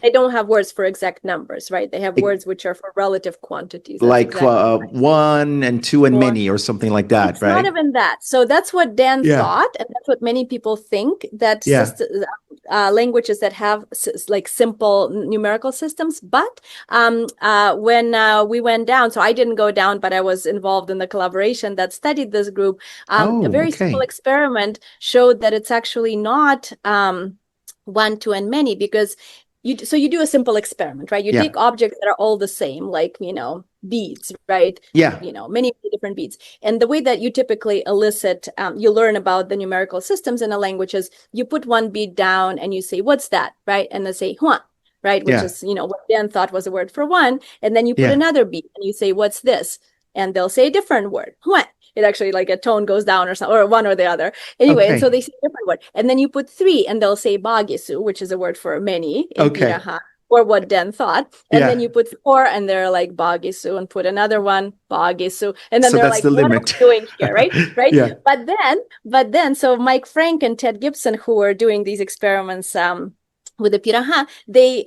they don't have words for exact numbers, right? They have words which are for relative quantities. That's Like exactly right. one and two and Or many or something like that, it's not right? even that. So that's what Dan Yeah. thought, and that's what many people think, that Yeah. languages that have like simple numerical systems. But when we went down, so I didn't go down, but I was involved in the collaboration that studied this group. A Oh, very simple okay. experiment showed that it's actually not one, two, and many, because you do a simple experiment, right? You Yeah. take objects that are all the same, like, beads, right? Yeah. Many different beads. And the way that you typically elicit, you learn about the numerical systems in a language is you put one bead down and you say, what's that, right? And they say, huan, right? Which Yeah. is, what Dan thought was a word for one. And then you put Yeah. another bead and you say, what's this? And they'll say a different word, huan. It actually, like, a tone goes down or something, or one or the other. Anyway, and so Okay. they say a different word. And then you put three and they'll say bagisu, which is a word for many in Okay. Pirahã, or what Dan thought. And then Yeah. you put four and they're like bagisu, and put another one, bagisu. And then So they're that's like, the what are limit. we doing here? Right. Right. Yeah. But then, so Mike Frank and Ted Gibson, who were doing these experiments with the Pirahã, they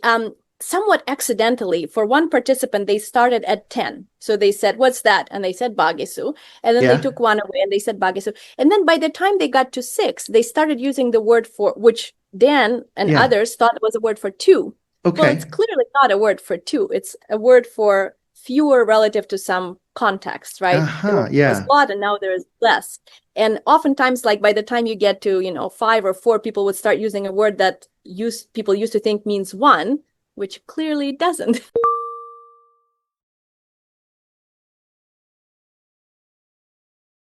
somewhat accidentally, for one participant, they started at 10. So they said, what's that? And they said bagisu. And then they Yeah. took one away and they said bagisu. And then by the time they got to 6, they started using the word for, which Dan and Yeah. others thought was a word for 2. Well, it's Okay. clearly not a word for 2. It's a word for fewer relative to some context, right? There Uh-huh. was Yeah. a lot and now there is less. And oftentimes, like, by the time you get to, 5 or 4, people would start using a word that people used to think means 1, which clearly doesn't.